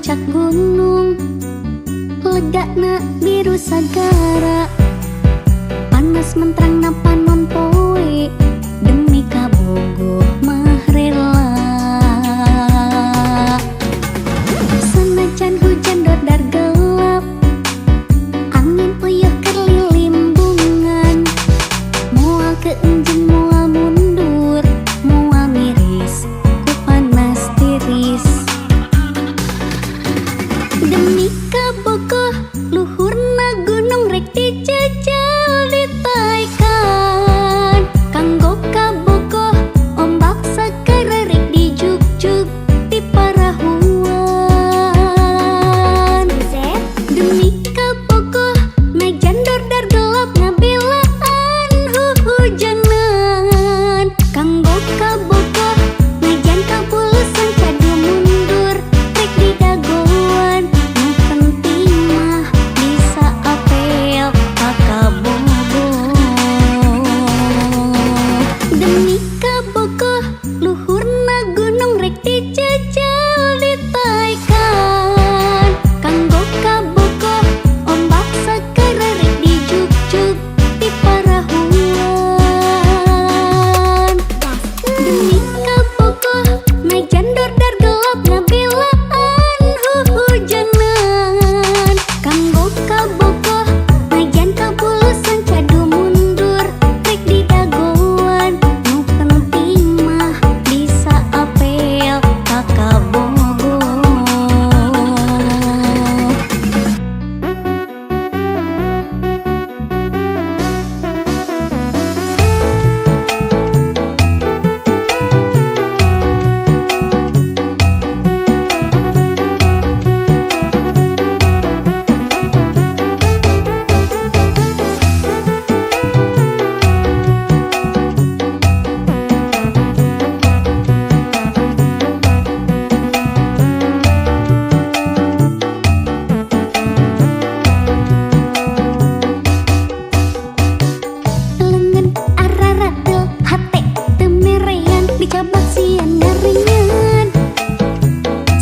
puncak gunung, legakna biru sagara, panas menterang na panon poe, demi kabogoh mah rela. Sanajan hujan dodar gelap, angin puyuh kerlilim bungan, moal keenjing moal mundur, moal miris ku panas tiris. Demi kabogoh luhurna gunung rek dijajal ditaikan, kanggo kabogoh ombak sagara rek dijuk-juk di parahuan. Demi kabogoh najan dordar gelap ngabelaan huhujanan, kanggo kabogoh najan kabulusan cadu mundur rek didagoan. Nu penting mah bisa apel ka kabogoh. Demi kabogoh luhurna gunung rek dijajal ditaikan, kanggo kabogoh ombak sagara rek dijuk-juk di parahuan. Demi kabogoh najan dordar gelap ngabelaan huhujanan, kanggo kabogoh najan kabulusan cadu mundur rek didagoan. Nu penting mah bisa apel ka kabogoh. Lengan araratel hate temerean dicabak sian garingan,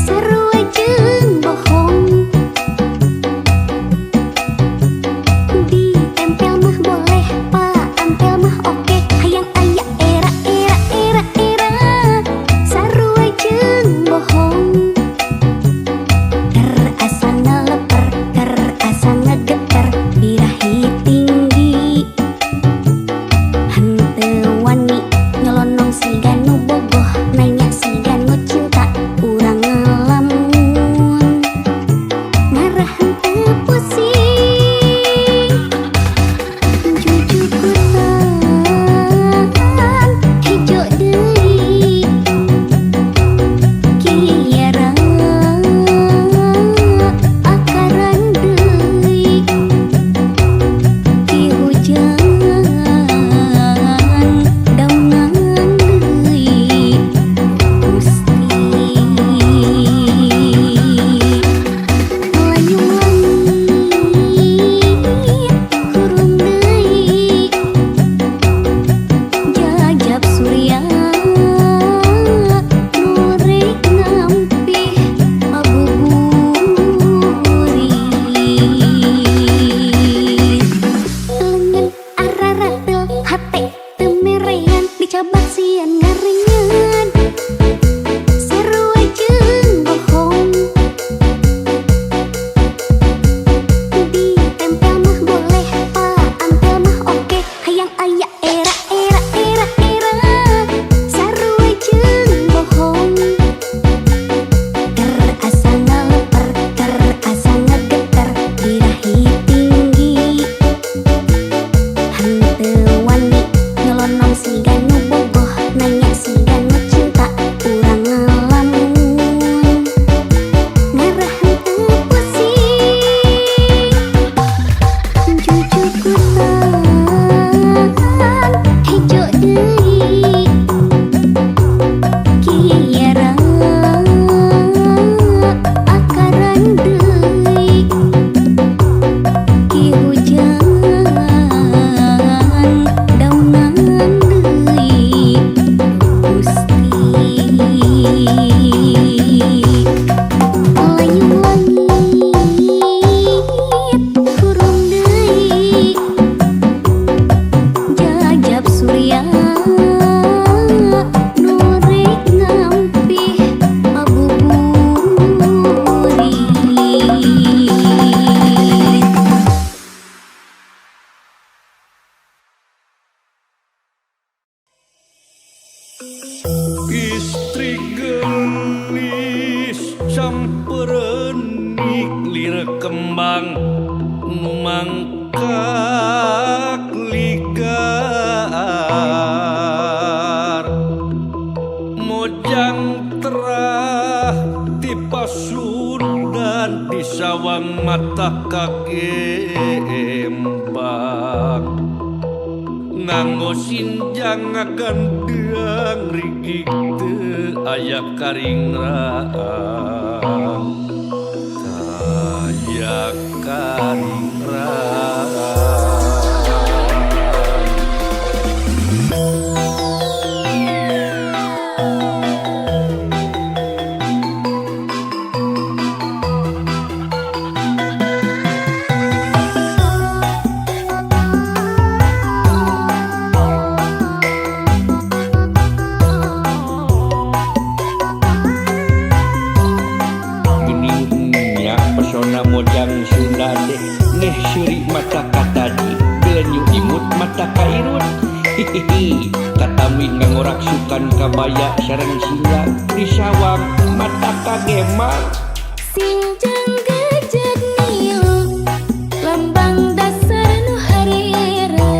sarua jeung bohong ditempel mah boleh, paantel mah oke, hayang aya era era era era, sarua jeung bohong. Ker asa ngaleper, ker asa ngegeter, birahi tinggi, henteu wani nyelonong siga nu bogoh, nanya siga nu samperenik lir kembang mangkak ligar mojang terah di Pasundan di sawang mata kagembang nganggo sinjang ngagandang rigig teu aya karingrang aya karingrang mojang Sunda deh neh syuri mata kataji gelenyu imut mata kairut hihihi katami ngangorak sukan kabaya sareng singa di sawang mata kagemang Sinjang gajah niu lambang dasar nu harira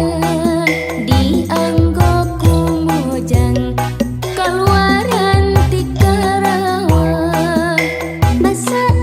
dianggoku mojang kaluaran ti Karawang masa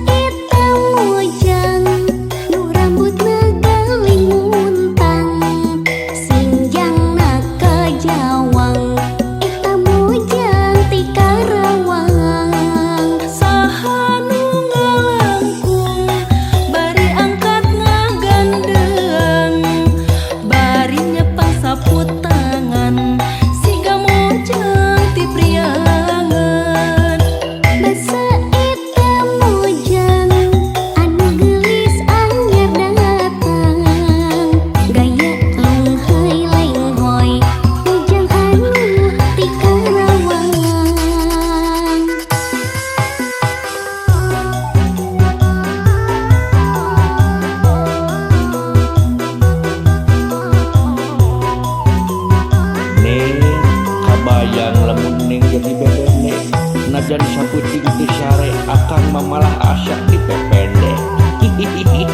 najan saputing teu sare akan mamalah asa dipepende hihihi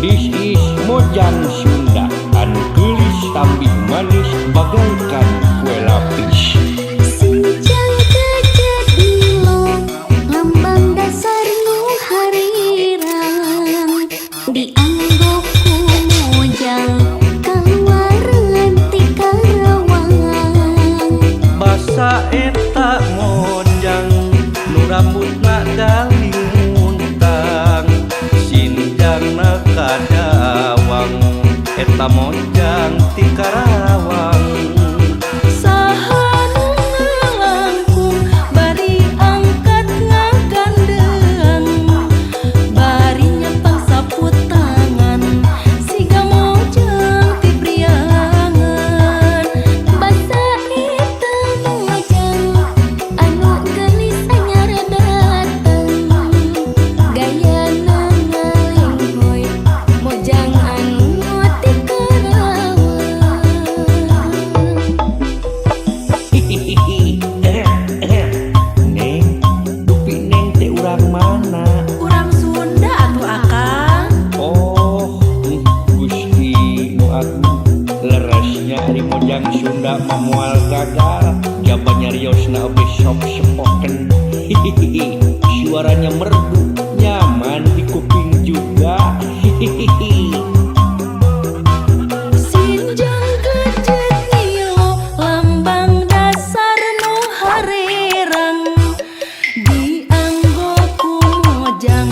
this is mojang Sunda anu geulis tambih manis bagaikan kue lapis Sinjang gajah niu lambang dasar nu harirang dianggoku mojang kaluaran ti Karawang basa eta rambutna galing muntang sinjangna kadawang eta mojang ti Karawang saha nu ngalangkung bari angkat ngagandeng bari nyepang saput tangan siga mojang ti priangan basa eta mojang anu geulis mojang Sunda memual gagal jawabannya riosna oge sok sepoken hihihi suaranya merdu nyaman di kuping juga hihihi Sinjang gajah niu lambang dasar nu harirang dianggoku mojang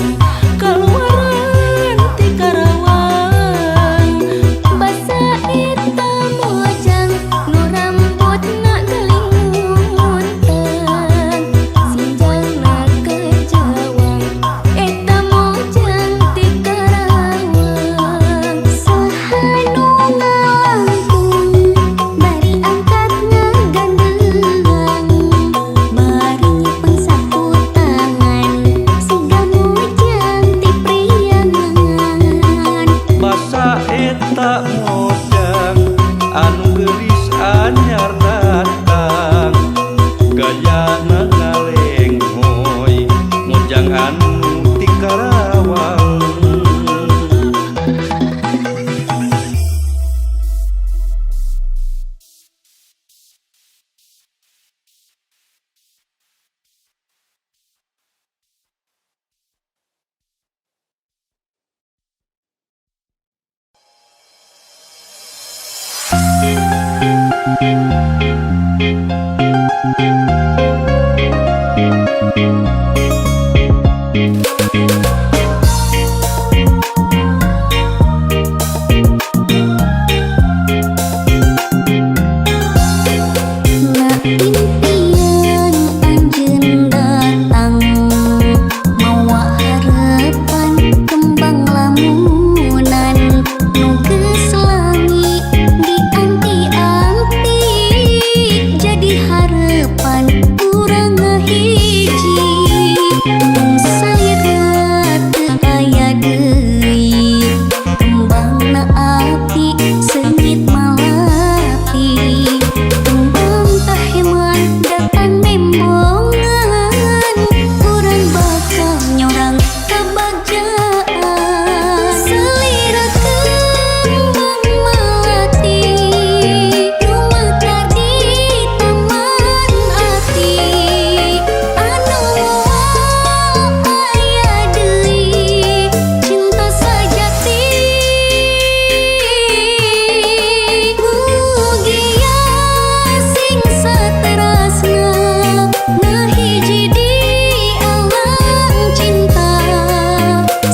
kaluaran ti Karawang basa eta mojang nu rambutna galing muntang sinjangna kejawang eta mojang ti Karawang Na impian anjeun datang, mawa harapan kembang lamunan nu geus langi dianti-anti jadi harapan urang ngahiji. Mun salira teu aya deui kembangna api seungit malapi. Kembang tah hemat datang nembongan, urang bakal nyorang kabagjaan. Salira kembang melati lumetar di taman ati, anu aya deui cinta sajati. Mugia sing saterasna nah hiji di alam cinta,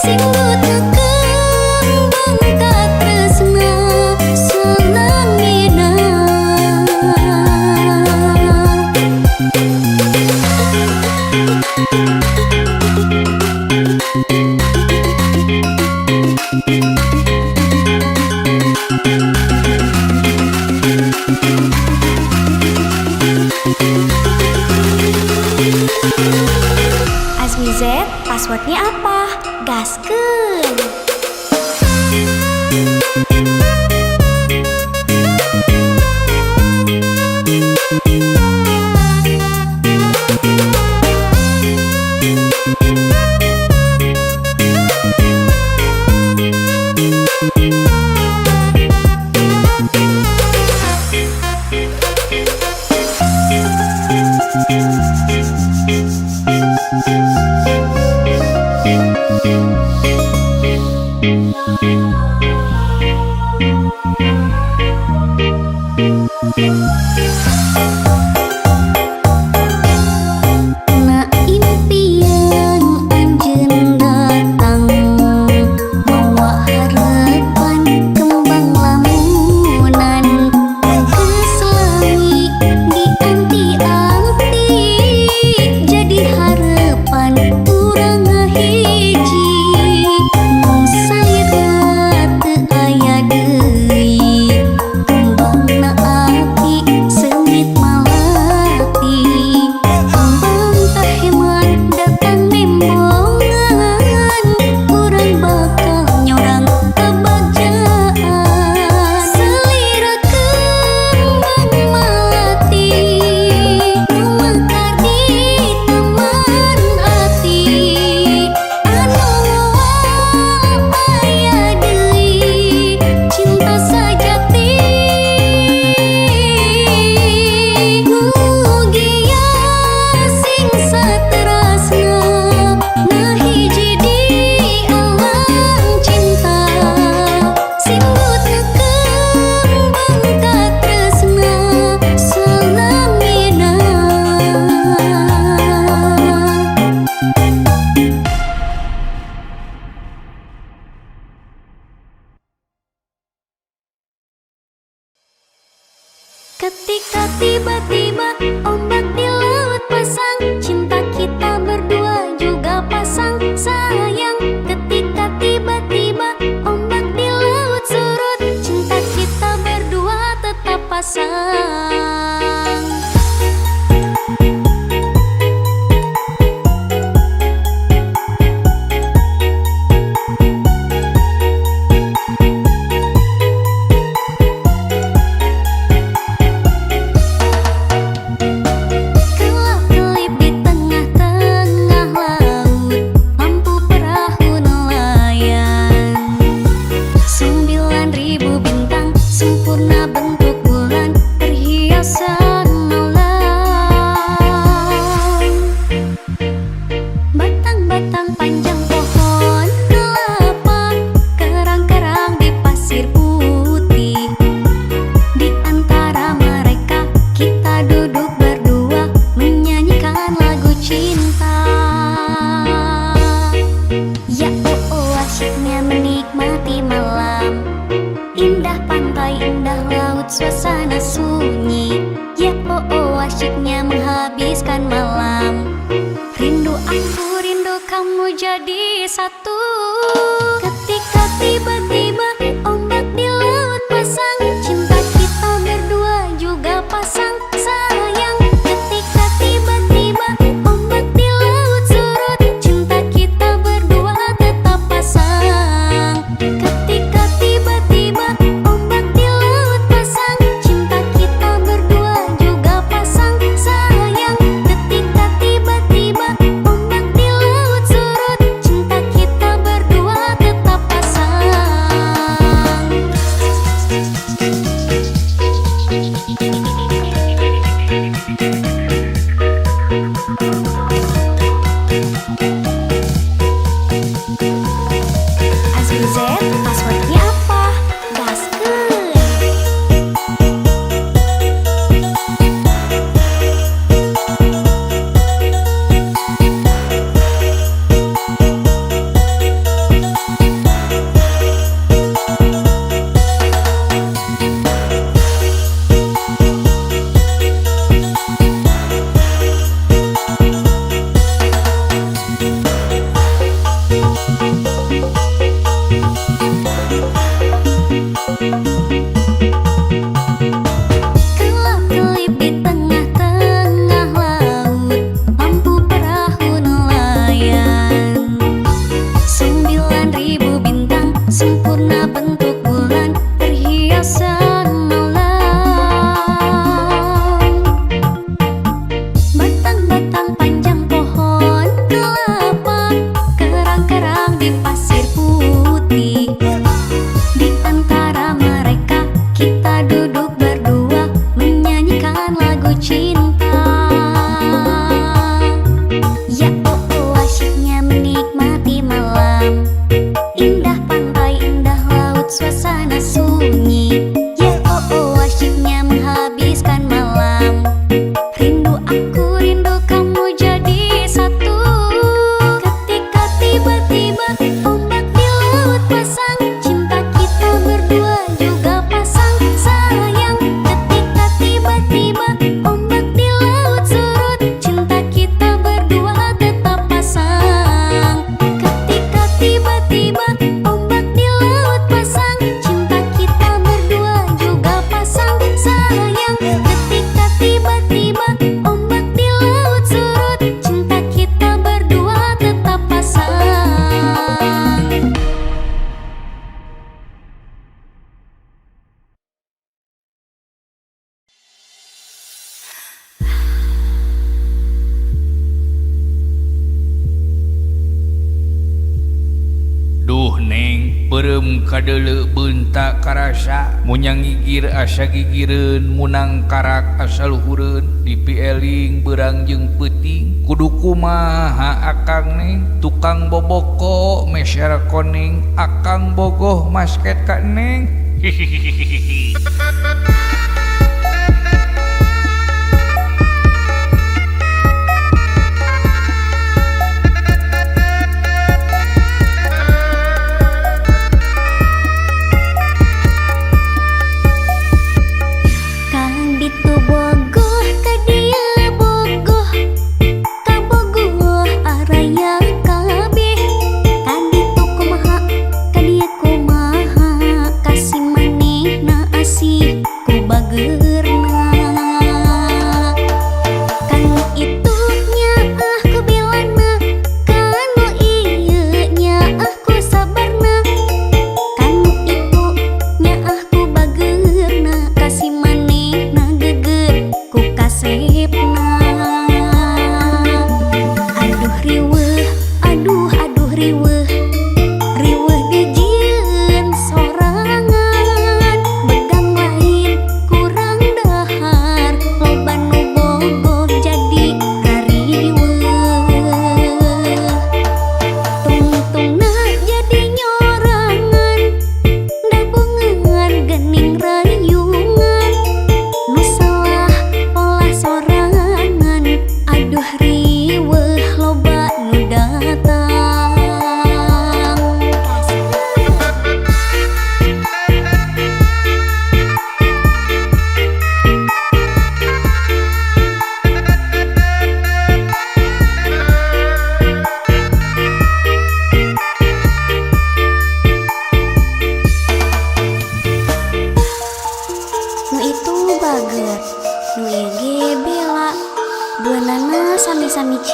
sing butuh kembang katresna salangina. Azmi Z, passwordnya apa? Gaskeun. kamu jadi satu. Ketika tiba-tiba ombak di laut pasang, cinta kita berdua juga pasang sayang. Ketika tiba-tiba ombak di laut surut, cinta kita berdua tetap pasang. Ketika tiba-tiba ombak di laut pasang, cinta kita berdua juga pasang sayang. Ketika tiba-tiba ombak di laut surut, cinta kita berdua tetap pasang. Azizet, passwordnya apa? Gaskeun. Kelap-kelip di tengah-tengah laut, lampu perahu nelayan. 9.000 bintang, sempurna bentuk bulan, perhiasan malam. Batang-batang panjang pohon kelapa, kerang-kerang di pasir putih. Di antara mereka kita duduk berdua, menyanyikan lagu cinta. Ya oh oh, asyiknya menikmati malam. Indah pantai, indah laut, suasana sunyi. Ya oh oh, asyiknya menghabiskan malam. Rindu aku, rindu kamu jadi satu. Ketika tiba-tiba ombak di laut pasang, cinta kita berdua juga pasang sayang. Ketika tiba-tiba ombak di laut surut, cinta kita berdua tetap pasang. Ketika tiba-tiba ombak di laut pasang, cinta kita berdua juga pasang sayang. Ketika tiba-tiba ombak di laut surut, cinta kita berdua tetap pasang. Duh neng, berem kadele bentak karasa, munyang gigir asa gigireun, munang karak asa luhureun, dipieling berang jeung peuting, kudu kumaha akang neng, tukang boboko meser koneng, akang bogoh masket ka neng. Hihihihi. Kang ditu bogoh ka dieu bogoh, ka bogoh araya kabeh. Ka ditu kumaha, ka dieu kumaha, kasih manehna asih ku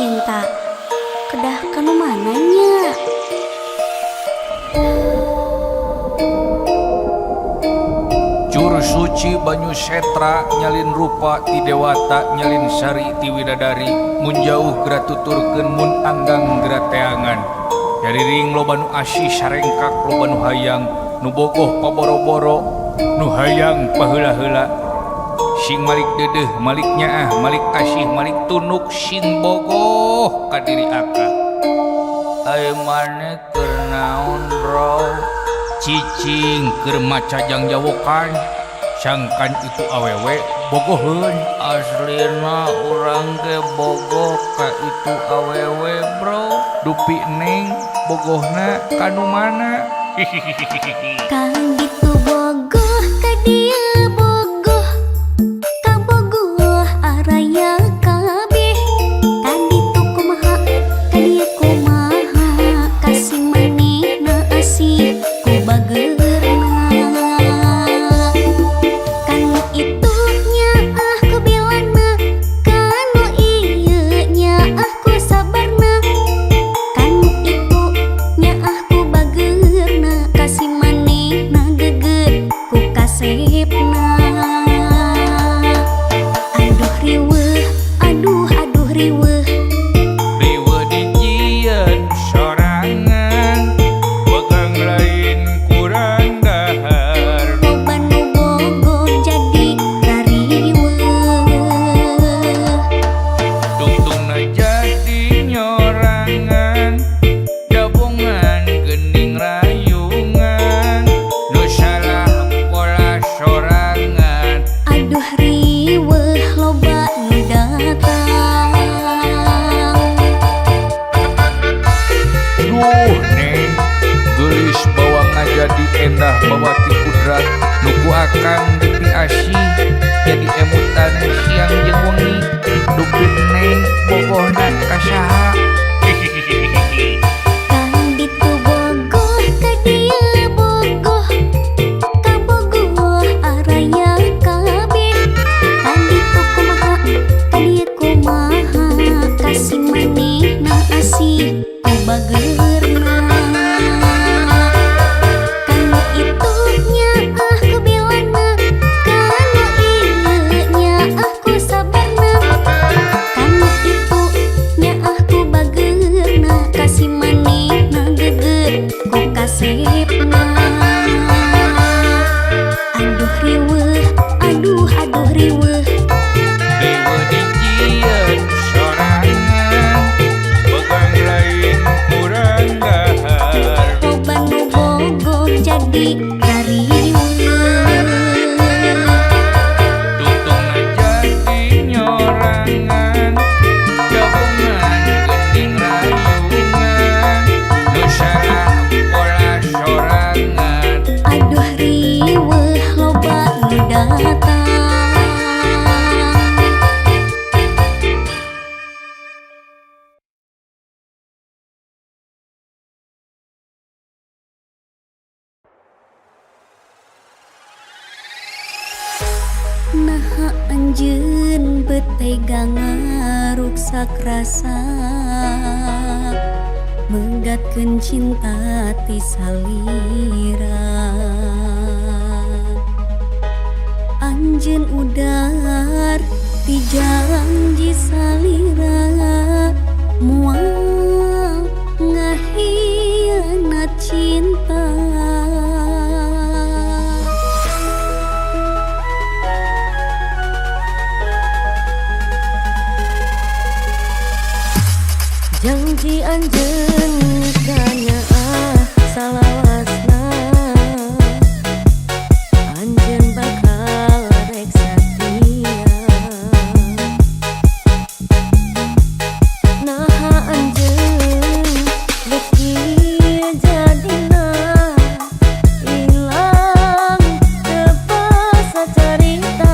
cinta kedah kanu mananya. Jur suci banyu setra nyalin rupa ti dewata nyalin sari ti widadari mun jauh geura tuturkeun mun anggang geura teangan jariring loba nu asih sarengkak loba nu hayang nu bogoh paboro-boro nu hayang paheula-heula sing malik deudeuh malik nyaah malik asih malik tunuk sing bogoh ka diri aka aya maneh keur naon bro cicing keur maca jang jawokan sangkan itu awewe bogoheun aslina urang ge bogoh ka itu awewe bro dupi neng bogohna kanu mana Kang ditu bogoh ka dieu bogoh ka bogoh araya kabeh ka ditu kumaha ka dieu kumaha kasih manehna asih ku bageurna kanu itu nyaah ku bilana kanu ieu nyaah ku sabarna kanu itu nyaah ku bageurna kasih manehna geger ku kasepna aduh riweuh aduh riweuh riweuh dijieun sorangan pegang lain kurang dahar loba nu bogoh jadi rariweuh tungtungna jadi nyorangan gabungan gening rayungan nu salah pola sorangan aduh riweuh loba nu datang duh neng geulis bawang jadi endah bawati kudrat nuku akang dipi asih jadi emutan siang jeung wengi dupi neng bogohna kasaha Kang ditu bogoh ka dieu bogoh ka bogoh araya kabeh kang ditu kumaha ka dieu kumaha kasih manehna asih ku bageurna kanu itu nyaah ku bilana kanu ieu nyaah ku sabarna kanu itu nyaah ku bageurna kasih manehna geger ku kasepna aduh riweuh aduh riweuh riweuh dijieun sorangan pegang lain kurang dahar loba nu bogoh jadi rariweuh tungtungna jadi nyorangan gabungan gening rayungan nu salah pola sorangan aduh riweuh loba nu datang naha anjeun betegang ngaruksak rasa menggatkeun cinta ti salira anjeun udar ti janji salira moal ngahianat cinta janji anjeun kana salawasna anjeun bakal rek satia naha anjeun beki jadina ilang teu basa carita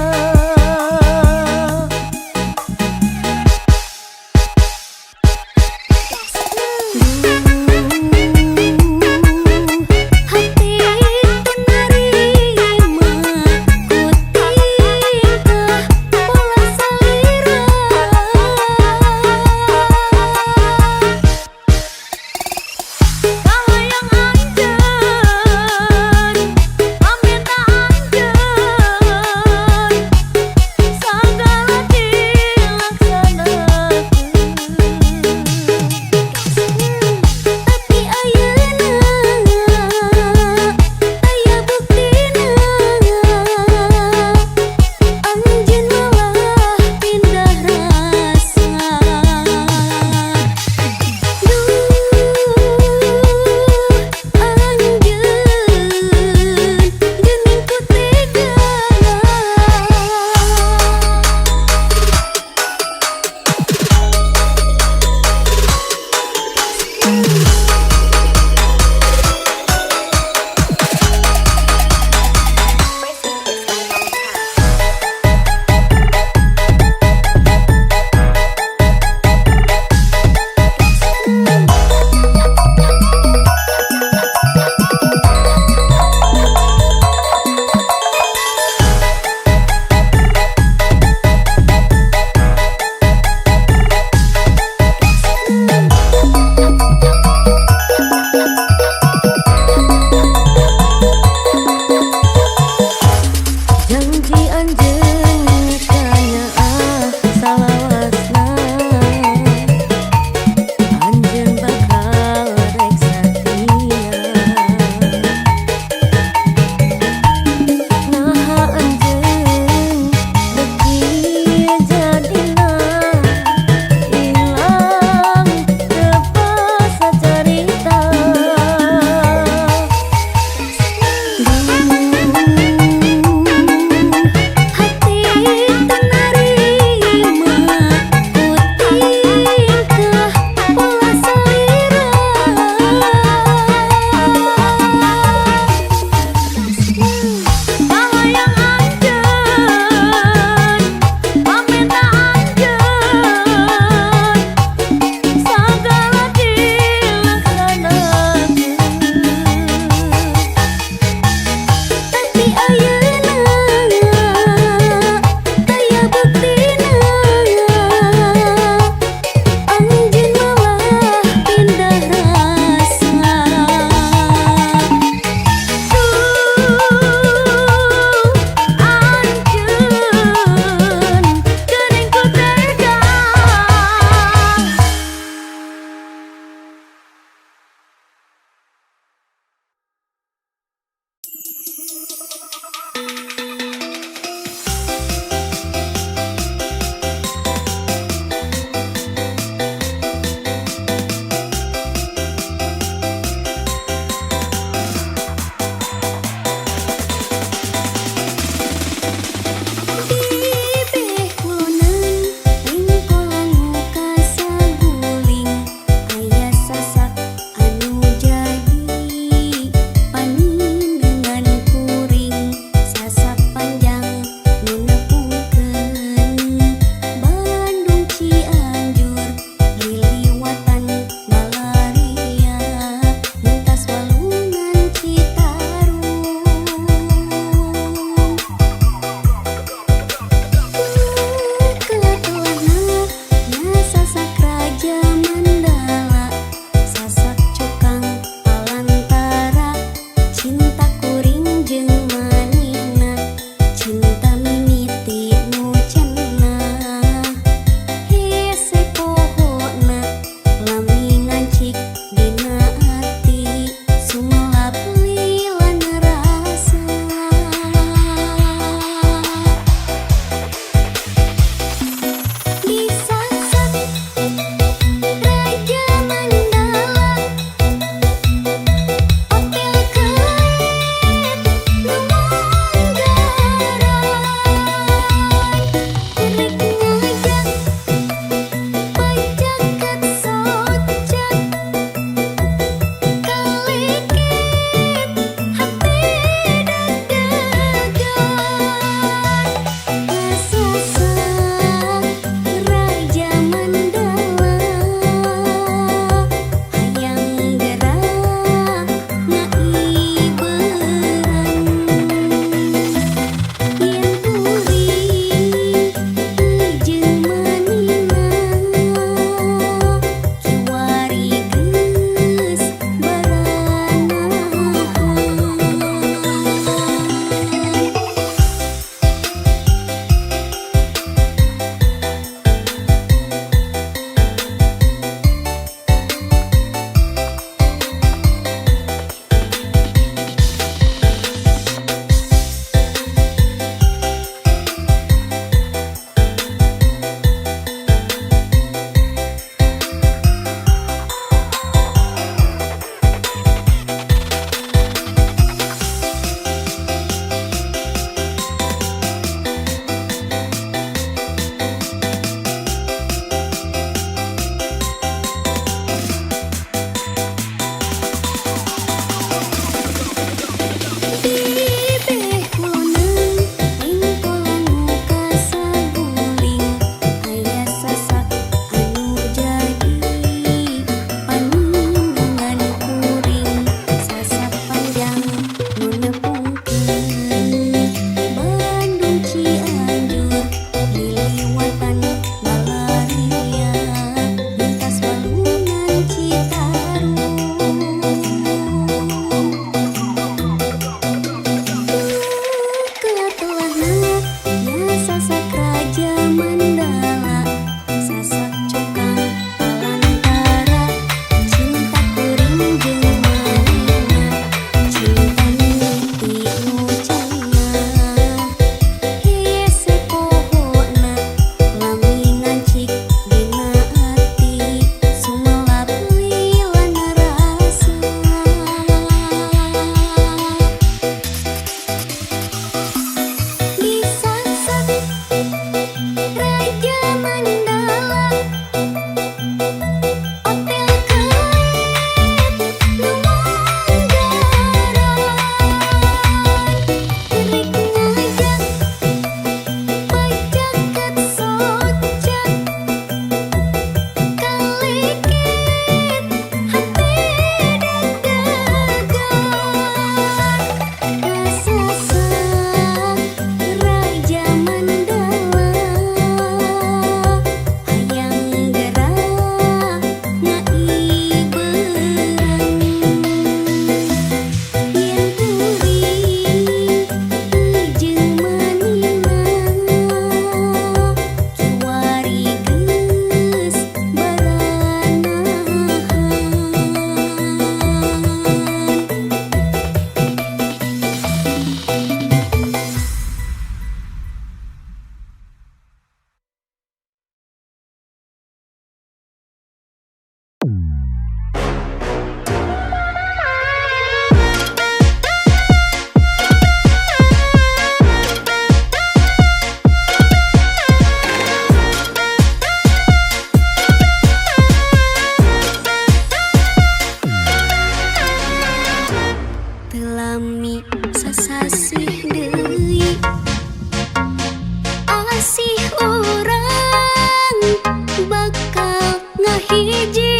hiji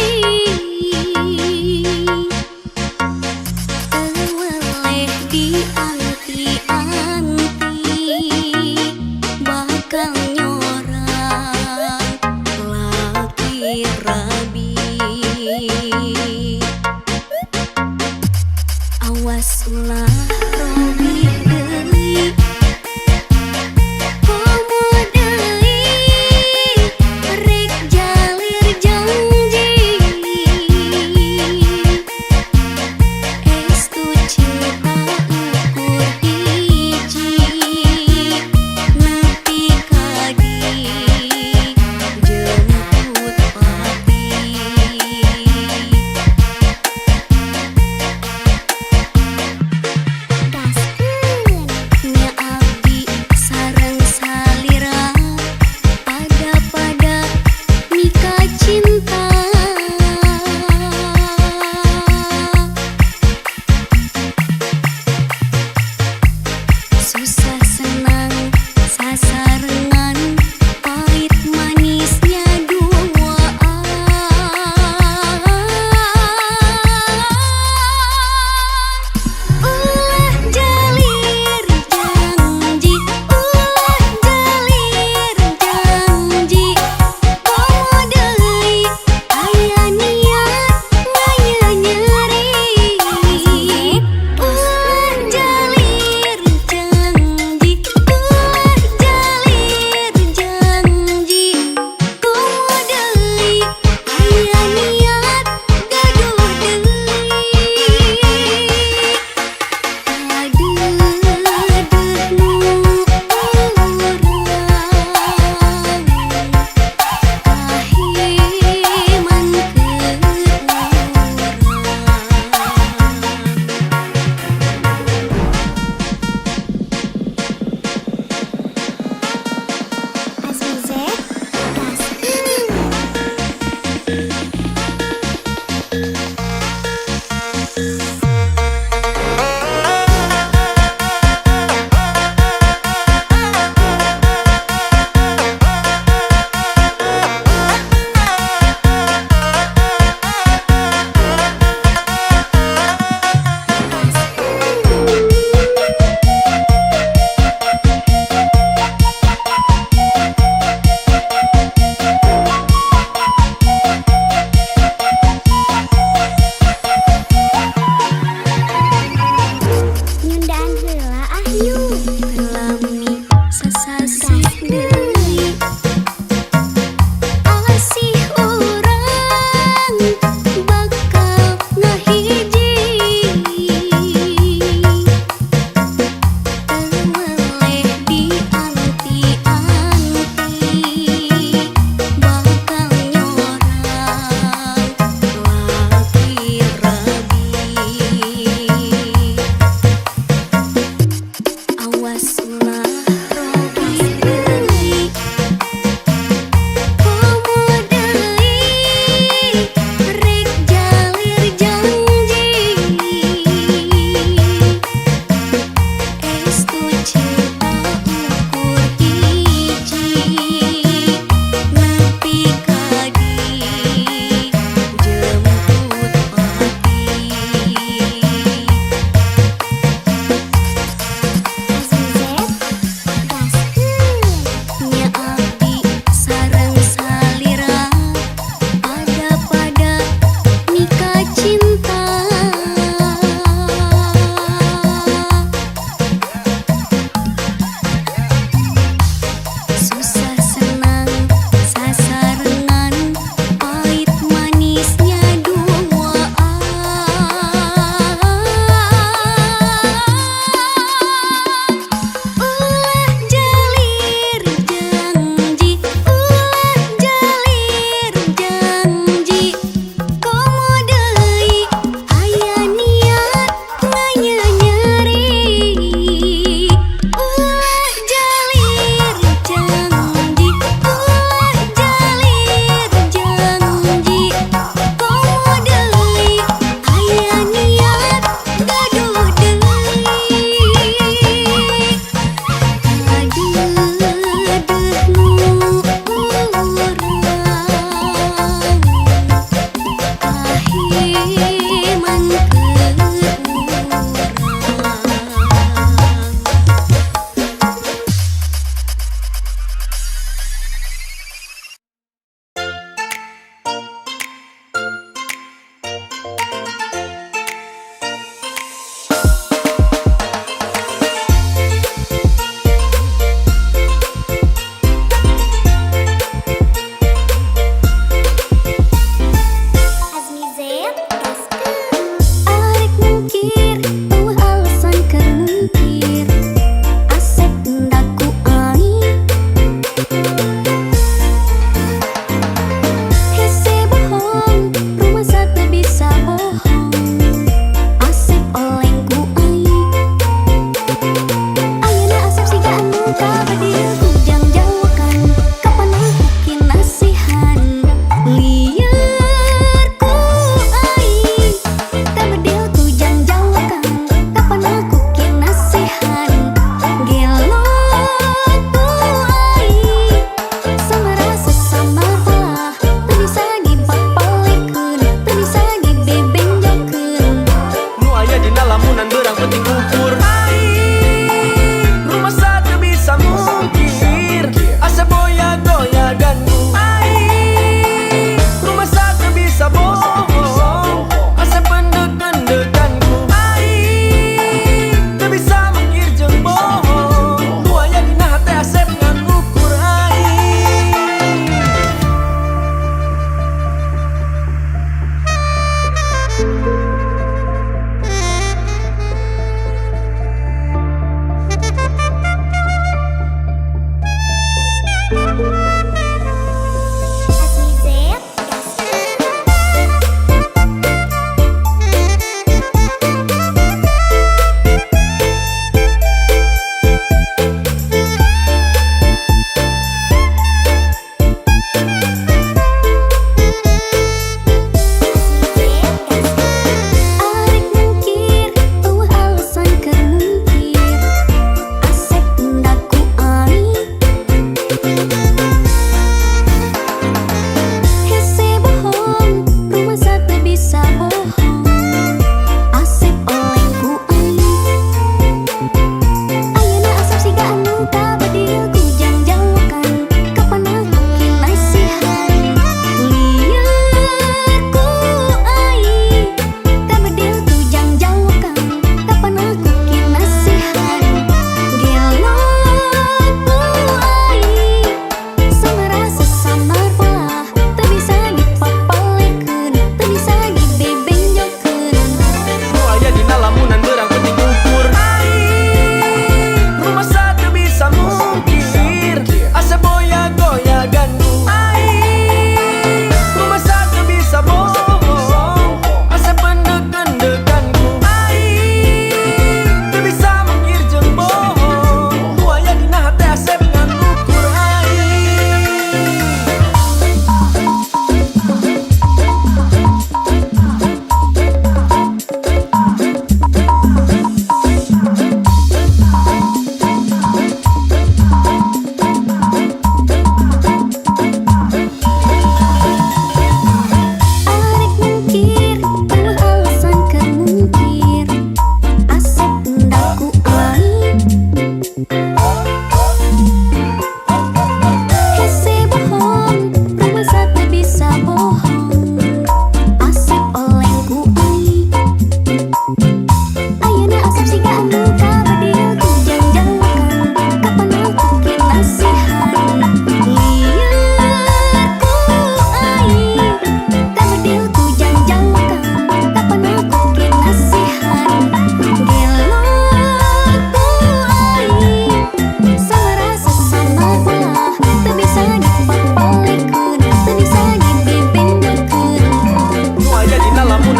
Teweleh dianti-anti bakal nyorang laki rabi awas ulah robi deui komo deui rek jalir janji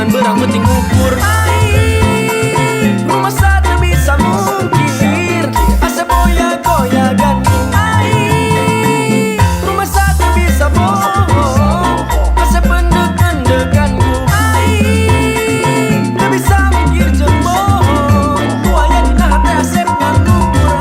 Jangan berang penting ukur. Rumah satu bisa mungkir asa goya-goya gantung. Rumah satu bisa bohong asa pendek-pendekanku. Tak bisa mungkir jembohong buaya di hati asep ngukur.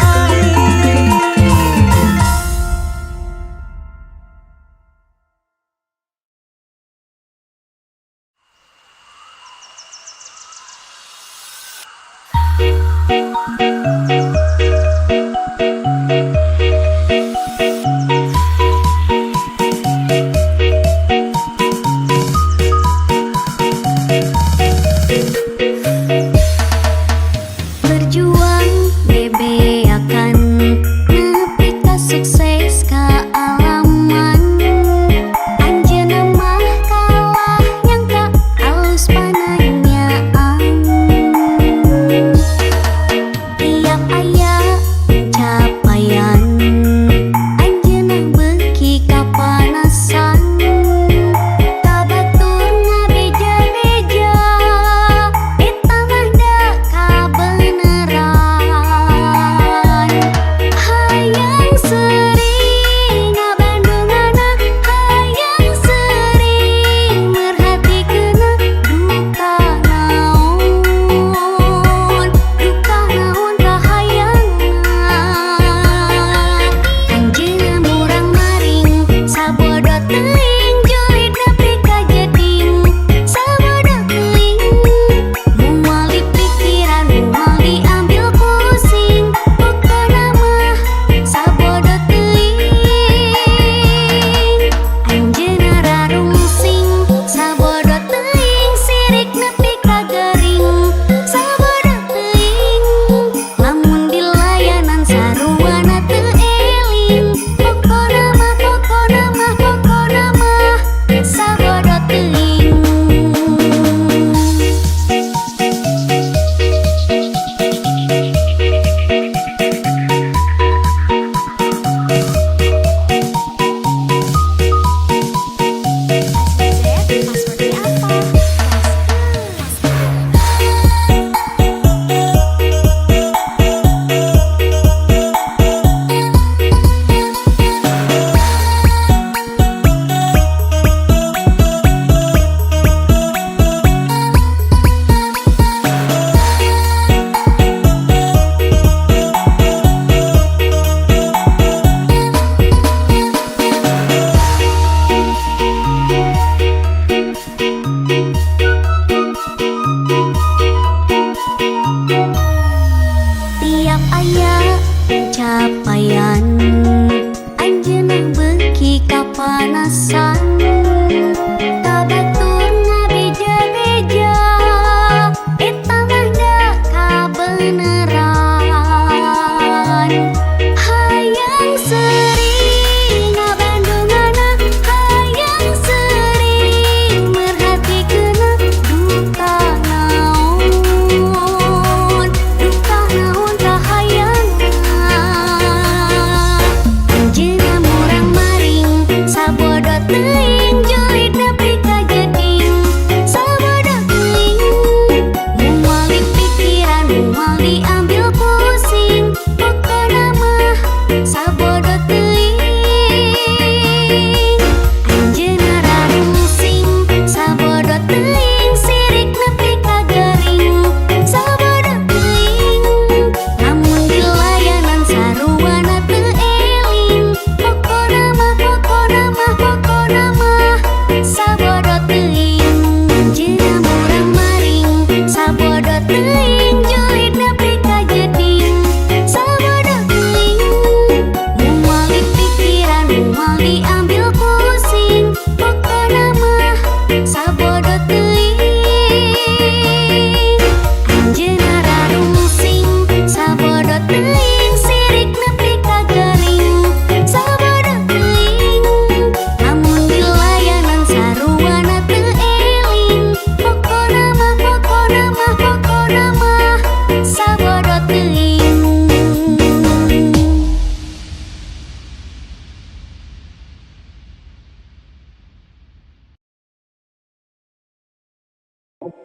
Engkau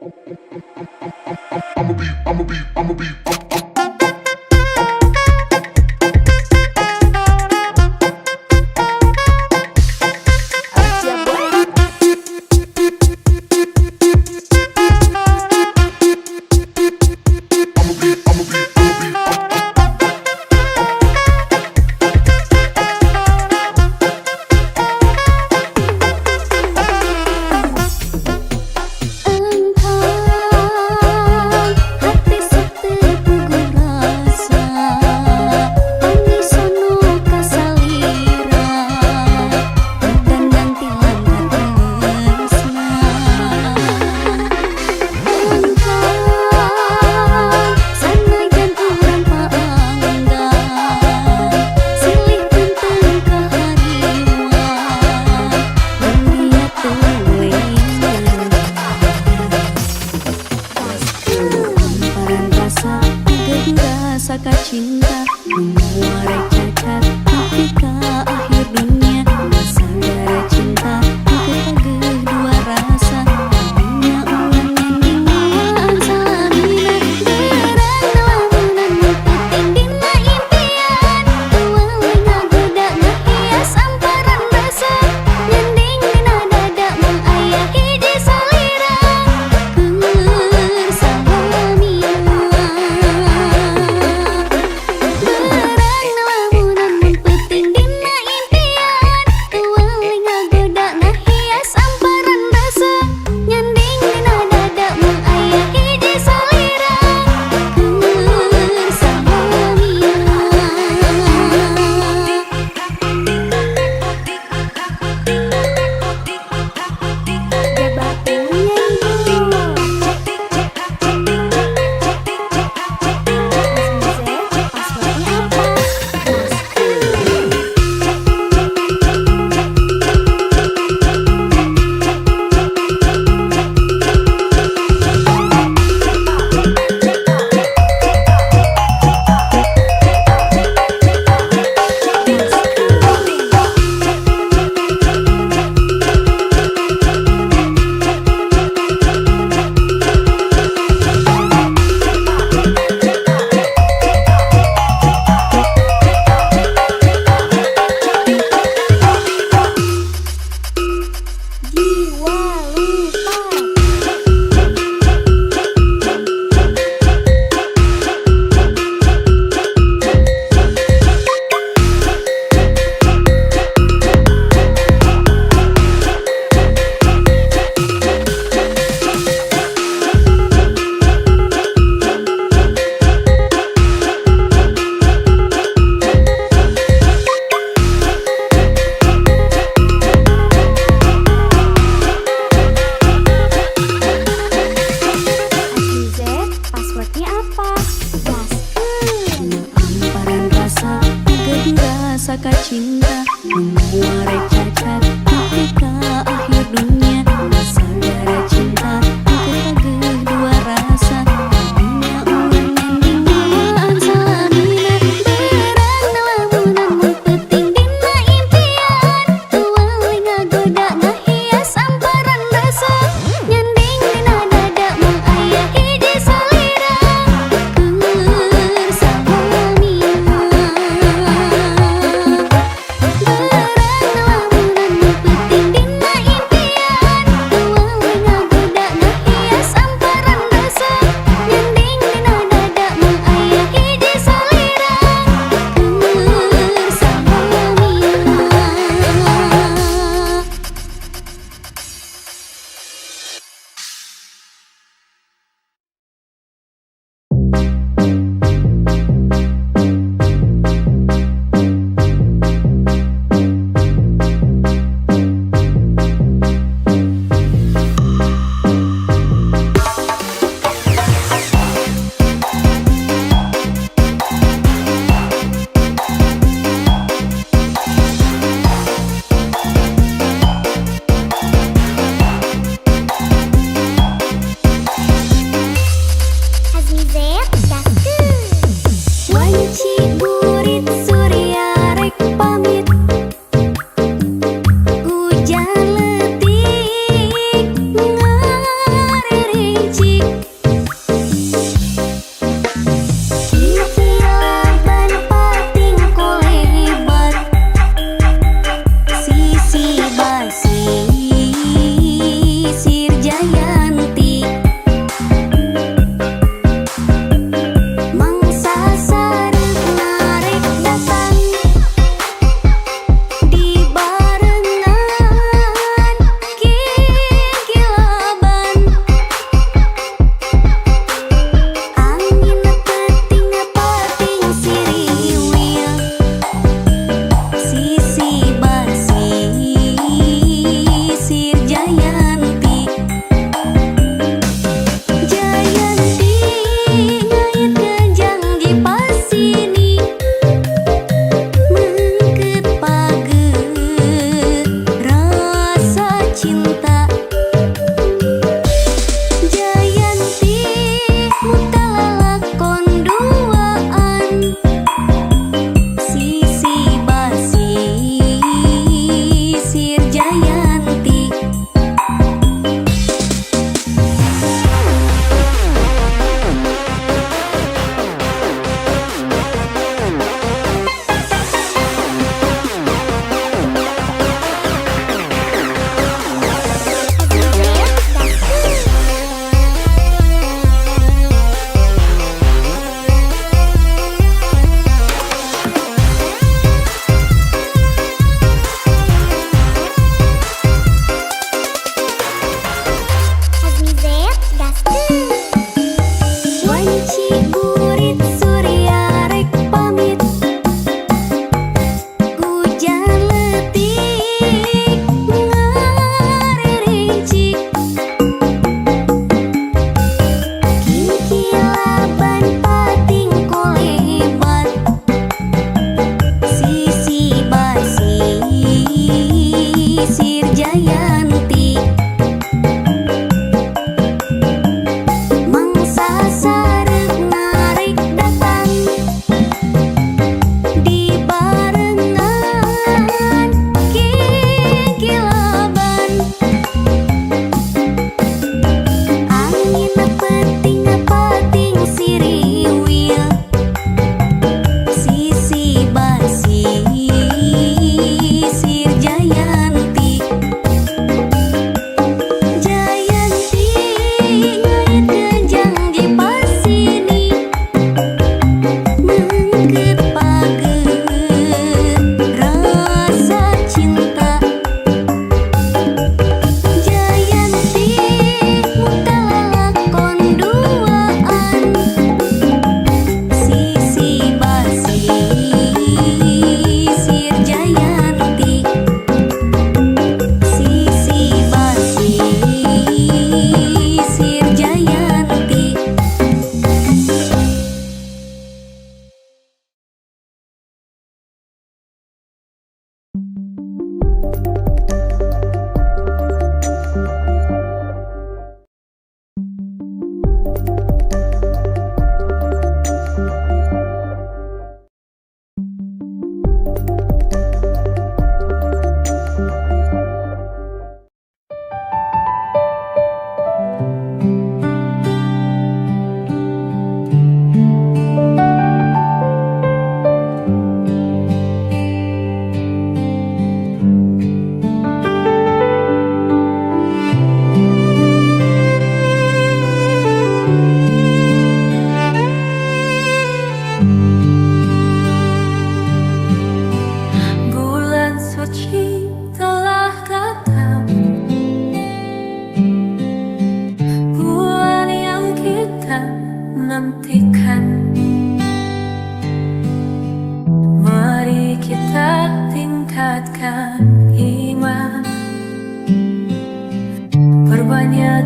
hati setepu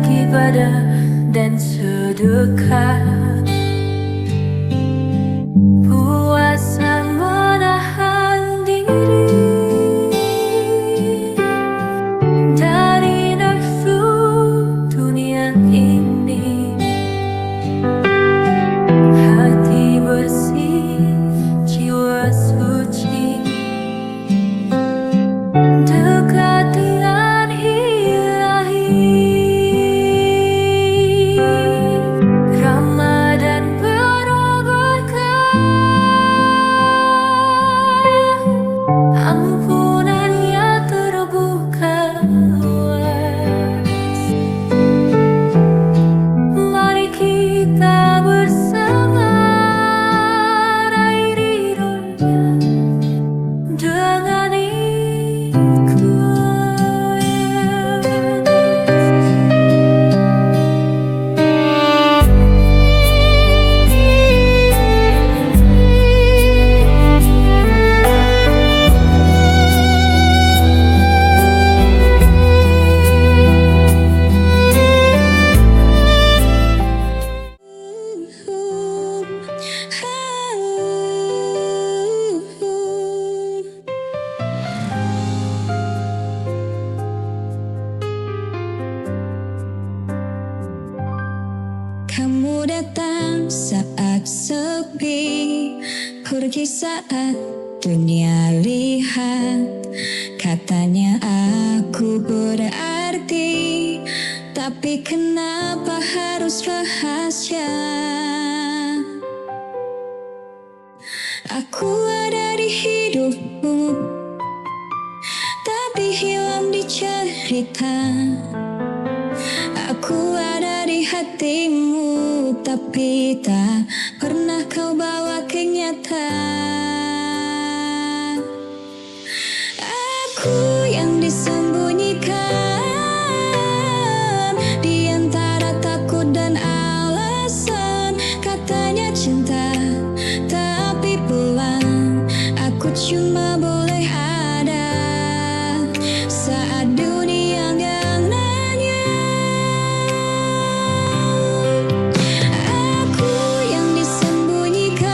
ibadah dan sedekah. Puasa menahan diri dari nafsu dunia ini. Hati bersih, jiwa suci, dekat dengan Ilahi. Ramadan penuh berkah, ampunannya terbuka luas. Mari kita bersama raih ridhonya dengan Kamu datang saat sepi, pergi saat dunia lihat. Katanya aku berarti, tapi kenapa harus rahasia? Aku ada di hidupmu, tapi hilang di cerita. Aku ada di hatimu, tapi tak pernah kau bawa kenyataan. Aku yang disembunyikan di antara takut dan alasan. Katanya cinta, tapi pulang aku cuma boleh ada saat dunia yang nanya. Aku yang disembunyikan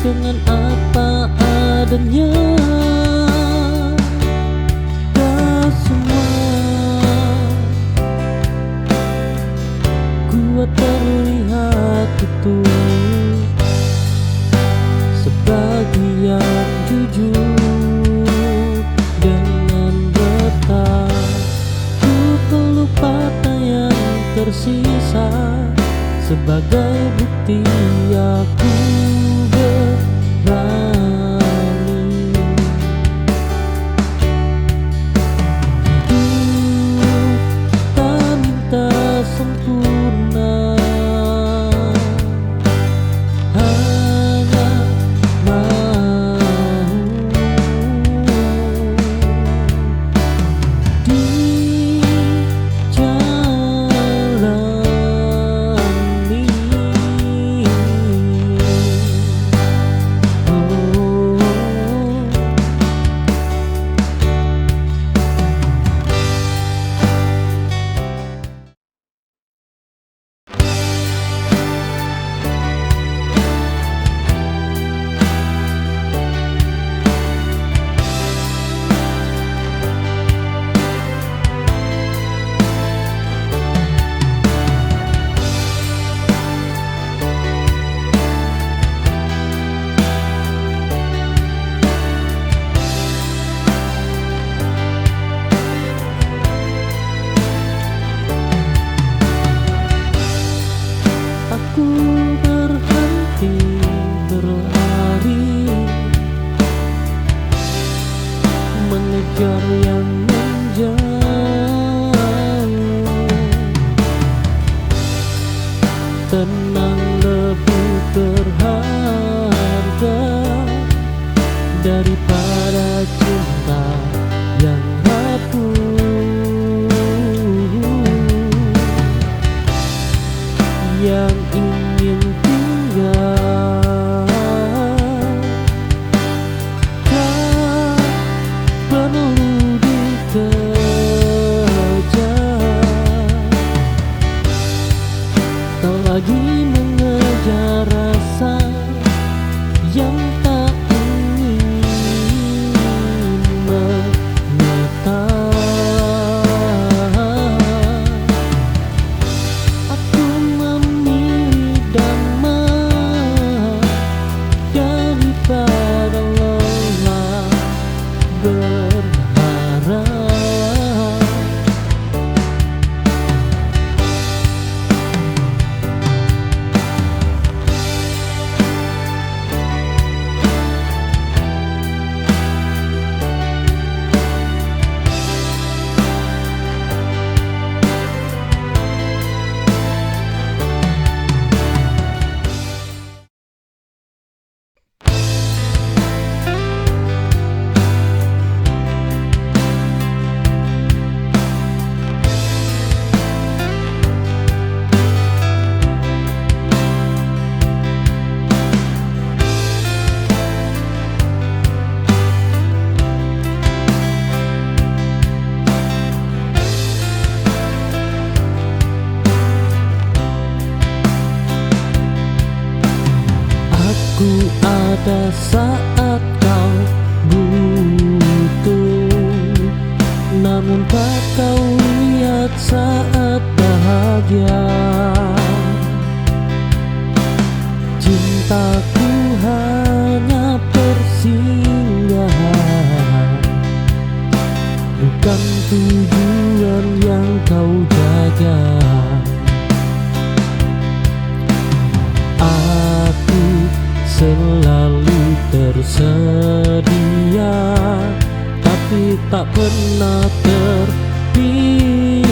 dengan apa adanya. Tak semua kuat terlihat itu, sebagian jujur dengan bertah. Ku peluk patah yang tersisa sebagai bukti aku berani. Hidup tak minta sempurna, hanya mau dijalani. Aku berhenti berlari, mengejar yang menjauh. Tenang lebih berharga daripada cinta yang rapuh. Yang ingin tinggal tak perlu dikejar, tak lagi mengejar rasa yang tak ingin menetap. Aku memilih damai daripada lelah berharap. Aku ada saat kau butuh, namun tak kau lihat saat bahagia. Cintaku hanya persinggahan, bukan tujuan yang kau jaga. Aku selalu tersedia, tapi tak pernah terpilih.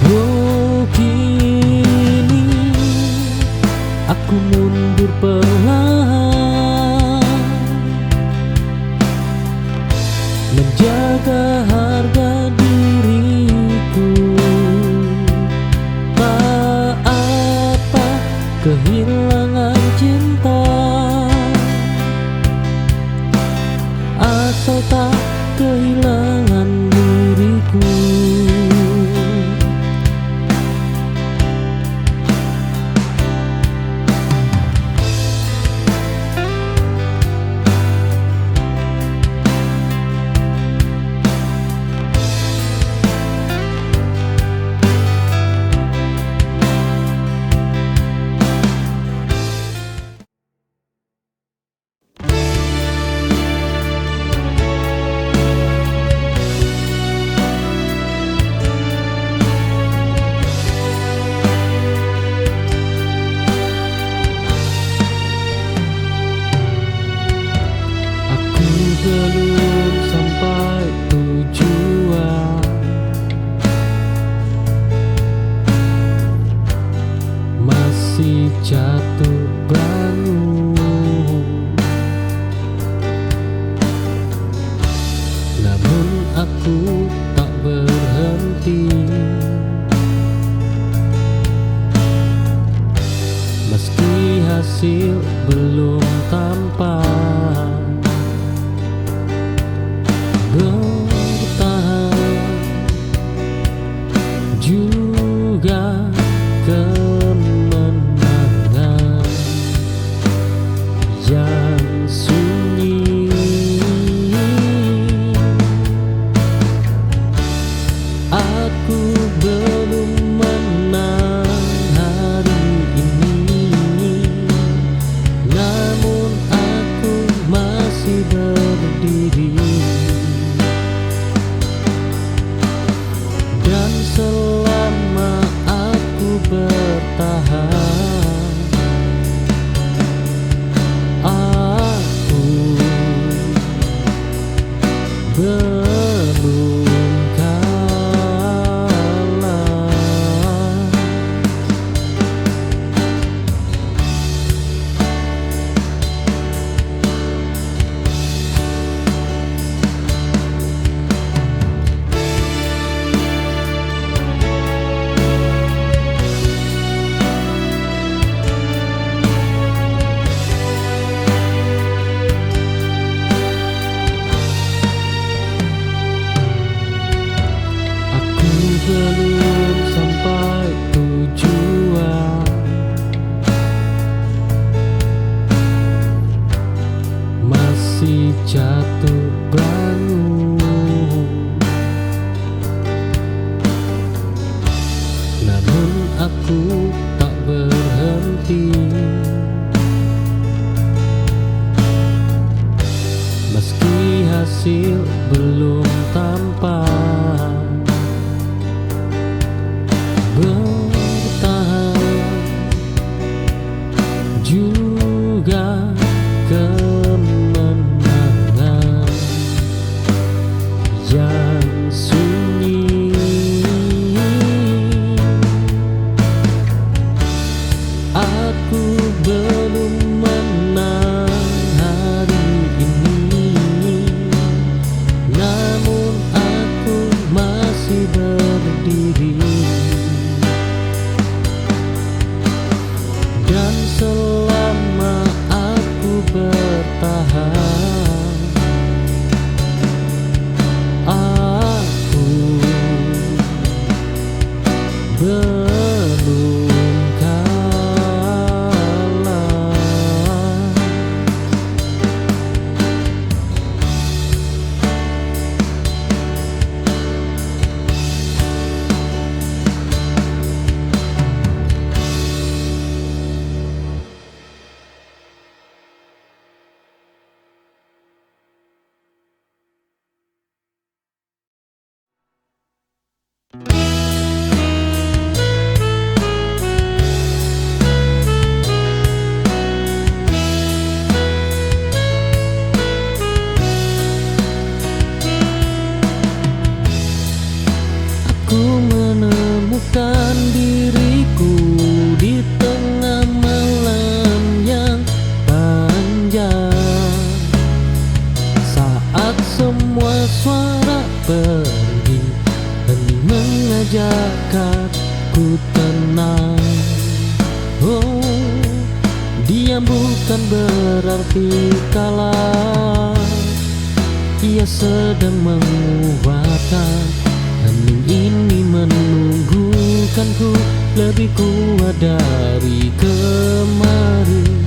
Oh, kini aku mundur perlahan, menjaga harga diriku. Tak apa kehilangan cinta, asal tak kehilangan diriku. jatuh bangun, namun aku tak berhenti. Meski hasil belum tampak, bertahan juga kemenangan yang sunyi. Aku belum menang hari ini, namun aku masih berdiri. Dan selama aku bertahan, aku belum kalah. Aku belum sampai tujuan, masih jatuh bangun, namun aku tak berhenti. Meski hasil belum tampak, bertahan juga kemenangan yang sunyi. Aku belum menang hari ini, namun aku masih berdiri. Dan selama aku bertahan, aku belum kalah. Aku menemukan diriku di tengah malam yang panjang, saat semua suara pergi, hening mengajak aku tenang. Oh, diam bukan berarti kalah, ia sedang menguatkan. Hening ini menunggukanku lebih kuat dari kemarin.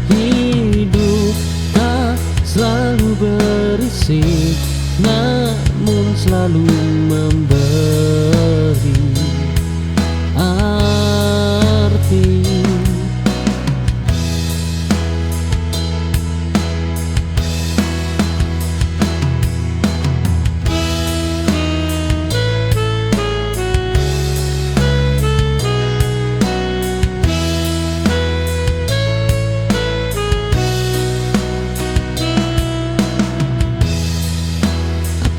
Hidup tak selalu berisik, namun selalu memberi arti.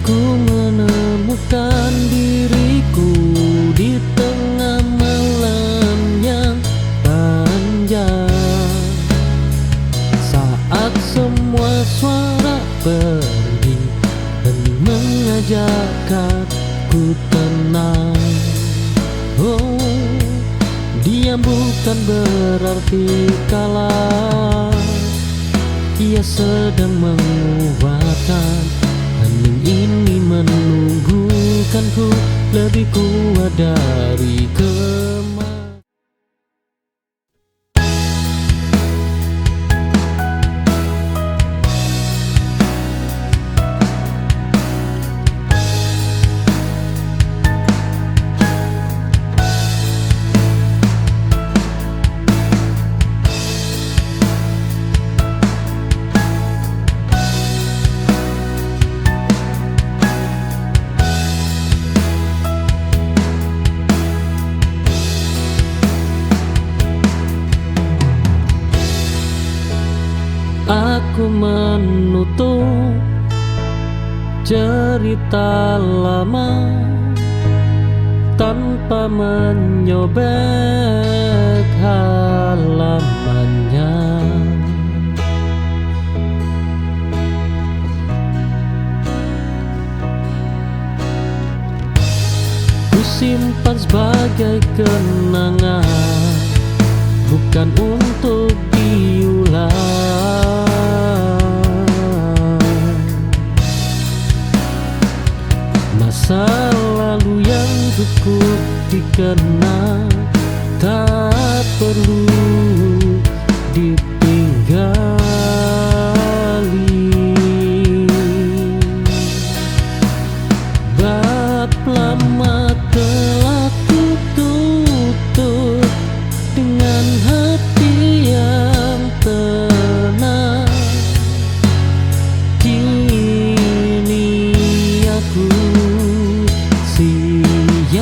Aku menemukan diri Diam bukan berarti kalah, ia sedang menguatkan. Hening ini menumbuhkanku lebih kuat dari kemarin. Aku menutup cerita lama tanpa menyobek halamannya. Ku simpan sebagai kenangan, bukan untuk diulang. Masa lalu yang cukup dikenang tak perlu ditinggali. Bab lama telah ku tutup dengan hati yang tenang. Kini aku siap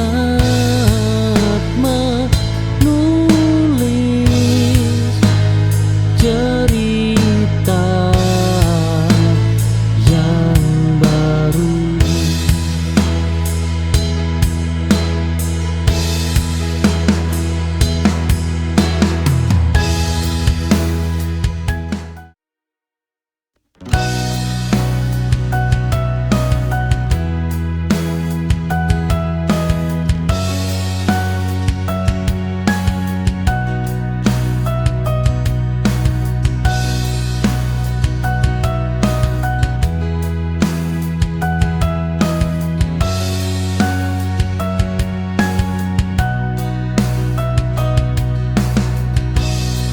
menulis cerita yang baru.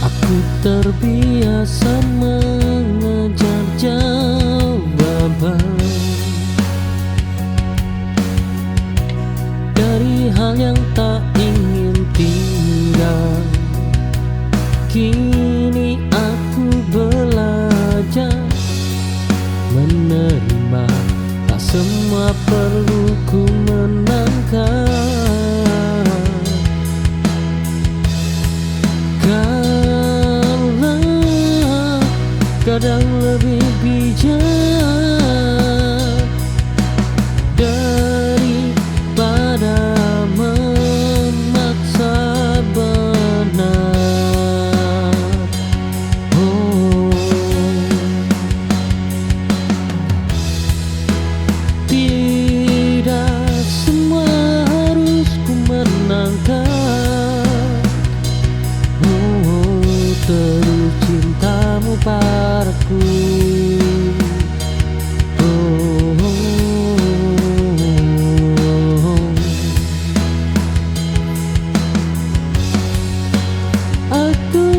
Aku terbiasa mengejar jawaban dari hal yang tak ingin tinggal. Kini aku belajar menerima, tak semua perlu ku menangkap. Kadang lebih bijak daripada memaksa benar. Oh, tidak semua harus ku menangkap. Oh, terus cintamu padaku. Aku